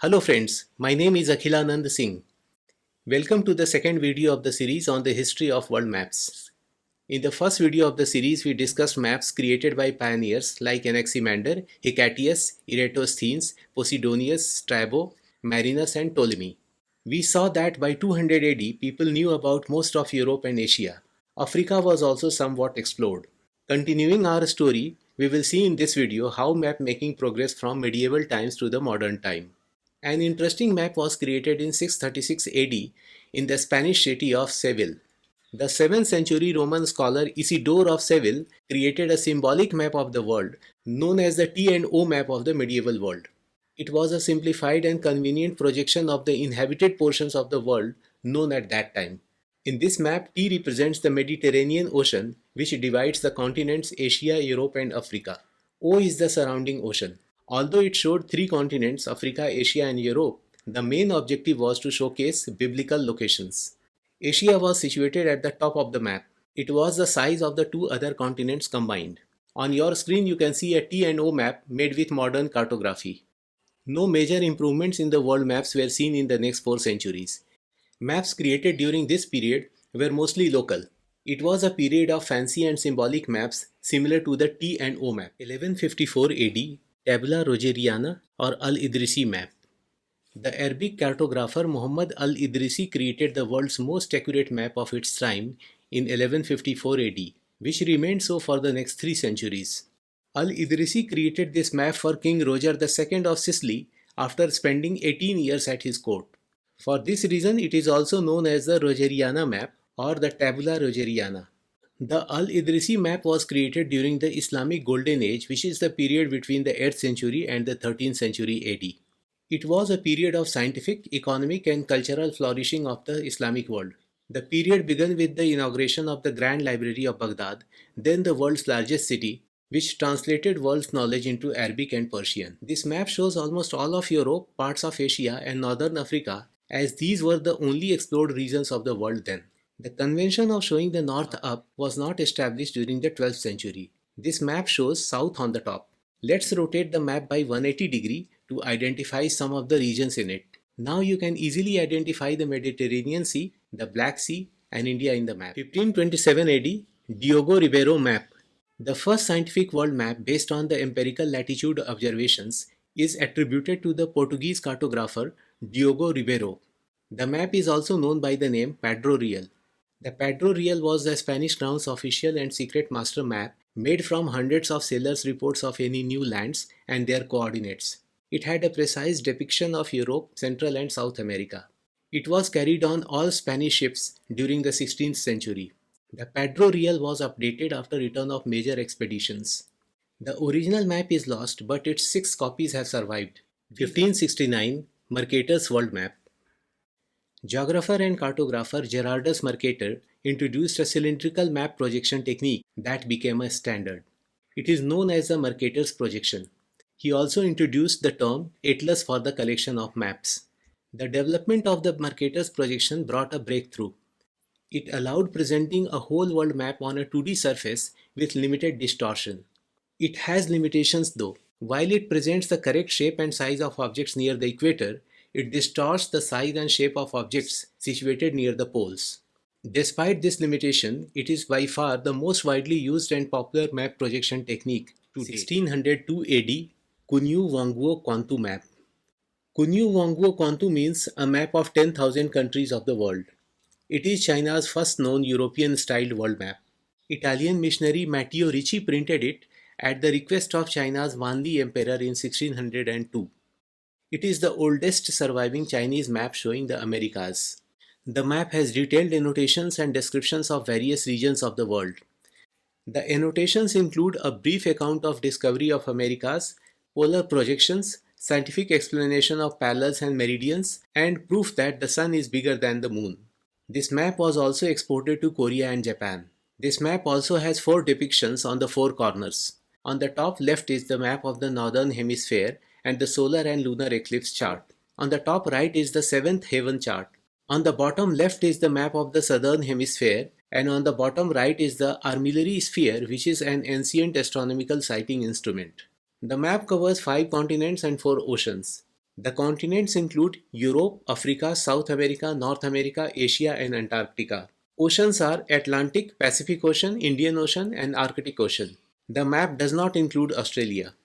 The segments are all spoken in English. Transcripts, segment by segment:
Hello friends, my name is Akhilanand Singh. Welcome to the second video of the series on the history of world maps. In the first video of the series, we discussed maps created by pioneers like Anaximander, Hecataeus, Eratosthenes, Posidonius, Strabo, Marinus and Ptolemy. We saw that by 200 AD, people knew about most of Europe and Asia. Africa was also somewhat explored. Continuing our story, we will see in this video how map making progressed from medieval times to the modern time. An interesting map was created in 636 AD in the Spanish city of Seville. The 7th century Roman scholar Isidore of Seville created a symbolic map of the world known as the T and O map of the medieval world. It was a simplified and convenient projection of the inhabited portions of the world known at that time. In this map, T represents the Mediterranean Ocean, which divides the continents Asia, Europe, and Africa. O is the surrounding ocean. Although it showed three continents, Africa, Asia, and Europe, the main objective was to showcase biblical locations. Asia was situated at the top of the map. It was the size of the two other continents combined. On your screen, you can see a T and O map made with modern cartography. No major improvements in the world maps were seen in the next 4 centuries. Maps created during this period were mostly local. It was a period of fancy and symbolic maps similar to the T and O map. 1154 AD, Tabula Rogeriana or Al-Idrisi map. The Arabic cartographer Muhammad al-Idrisi created the world's most accurate map of its time in 1154 AD, which remained so for the next 3 centuries. Al-Idrisi created this map for King Roger II of Sicily after spending 18 years at his court. For this reason, it is also known as the Rogeriana map or the Tabula Rogeriana. The Al-Idrisi map was created during the Islamic Golden Age, which is the period between the 8th century and the 13th century AD. It was a period of scientific, economic, and cultural flourishing of the Islamic world. The period began with the inauguration of the Grand Library of Baghdad, then the world's largest city, which translated world's knowledge into Arabic and Persian. This map shows almost all of Europe, parts of Asia, and northern Africa, as these were the only explored regions of the world then. The convention of showing the north up was not established during the 12th century. This map shows south on the top. Let's rotate the map by 180 degrees to identify some of the regions in it. Now you can easily identify the Mediterranean Sea, the Black Sea, and India in the map. 1527 AD, Diogo Ribeiro map. The first scientific world map based on the empirical latitude observations is attributed to the Portuguese cartographer Diogo Ribeiro. The map is also known by the name Padro Real. The Padro Real was the Spanish crown's official and secret master map made from hundreds of sailors' reports of any new lands and their coordinates. It had a precise depiction of Europe, Central and South America. It was carried on all Spanish ships during the 16th century. The Padro Real was updated after return of major expeditions. The original map is lost, but its 6 copies have survived. 1569 Mercator's World Map. Geographer and cartographer Gerardus Mercator introduced a cylindrical map projection technique that became a standard. It is known as the Mercator's projection. He also introduced the term atlas for the collection of maps. The development of the Mercator's projection brought a breakthrough. It allowed presenting a whole world map on a 2D surface with limited distortion. It has limitations though. While it presents the correct shape and size of objects near the equator, it distorts the size and shape of objects situated near the poles. Despite this limitation, it is by far the most widely used and popular map projection technique to date. 1602 AD, Kunyu Wangguo Quantu map. Kunyu Wangguo Quantu means a map of 10,000 countries of the world. It is China's first known European-styled world map. Italian missionary Matteo Ricci printed it at the request of China's Wanli Emperor in 1602. It is the oldest surviving Chinese map showing the Americas. The map has detailed annotations and descriptions of various regions of the world. The annotations include a brief account of discovery of Americas, polar projections, scientific explanation of parallels and meridians, and proof that the sun is bigger than the moon. This map was also exported to Korea and Japan. This map also has 4 depictions on the 4 corners. On the top left is the map of the northern hemisphere and the solar and lunar eclipse chart. On the top right is the 7th heaven chart. On the bottom left is the map of the southern hemisphere, and on the bottom right is the armillary sphere, which is an ancient astronomical sighting instrument. The map covers 5 continents and 4 oceans. The continents include Europe, Africa, South America, North America, Asia, and Antarctica. Oceans are Atlantic, Pacific Ocean, Indian Ocean, and Arctic Ocean. The map does not include Australia.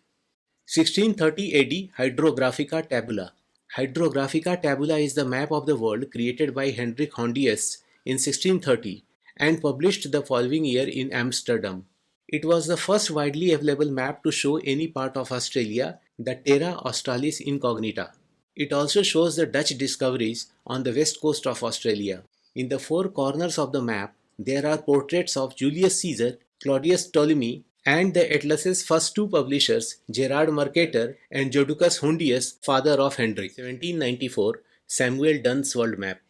1630 AD Hydrographica Tabula. Hydrographica Tabula is the map of the world created by Hendrik Hondius in 1630 and published the following year in Amsterdam. It was the first widely available map to show any part of Australia, the Terra Australis Incognita. It also shows the Dutch discoveries on the west coast of Australia. In the four corners of the map, there are portraits of Julius Caesar, Claudius Ptolemy, and the atlas's first two publishers, Gerard Mercator and Jodocus Hondius, father of Hendrik. 1794 Samuel Dunn's World Map.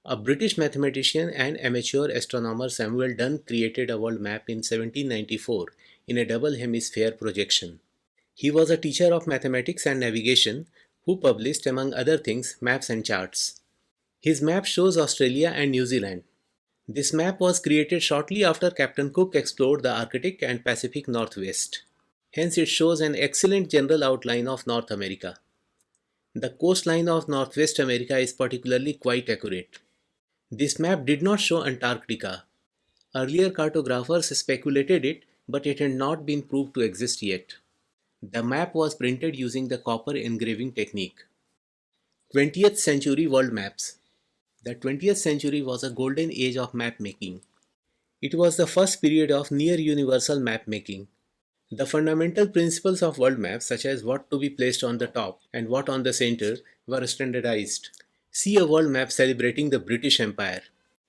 A British mathematician and amateur astronomer, Samuel Dunn, created a world map in 1794 in a double hemisphere projection. He was a teacher of mathematics and navigation who published, among other things, maps and charts. His map shows Australia and New Zealand. This map was created shortly after Captain Cook explored the Arctic and Pacific Northwest. Hence, it shows an excellent general outline of North America. The coastline of Northwest America is particularly quite accurate. This map did not show Antarctica. Earlier cartographers speculated it, but it had not been proved to exist yet. The map was printed using the copper engraving technique. 20th century world maps. The 20th century was a golden age of map making. It was the first period of near universal map making. The fundamental principles of world maps, such as what to be placed on the top and what on the center, were standardized. See a world map celebrating the British Empire.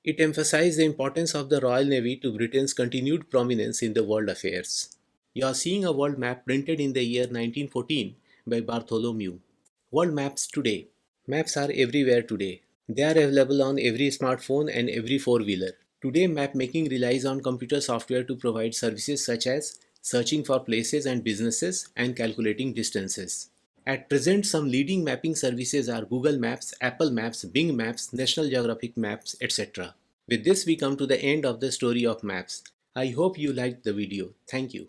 It emphasized the importance of the Royal Navy to Britain's continued prominence in the world affairs. You are seeing a world map printed in the year 1914 by Bartholomew. World maps today. Maps are everywhere today. They are available on every smartphone and every four-wheeler. Today, map making relies on computer software to provide services such as searching for places and businesses and calculating distances. At present, some leading mapping services are Google Maps, Apple Maps, Bing Maps, National Geographic Maps, etc. With this, we come to the end of the story of maps. I hope you liked the video. Thank you.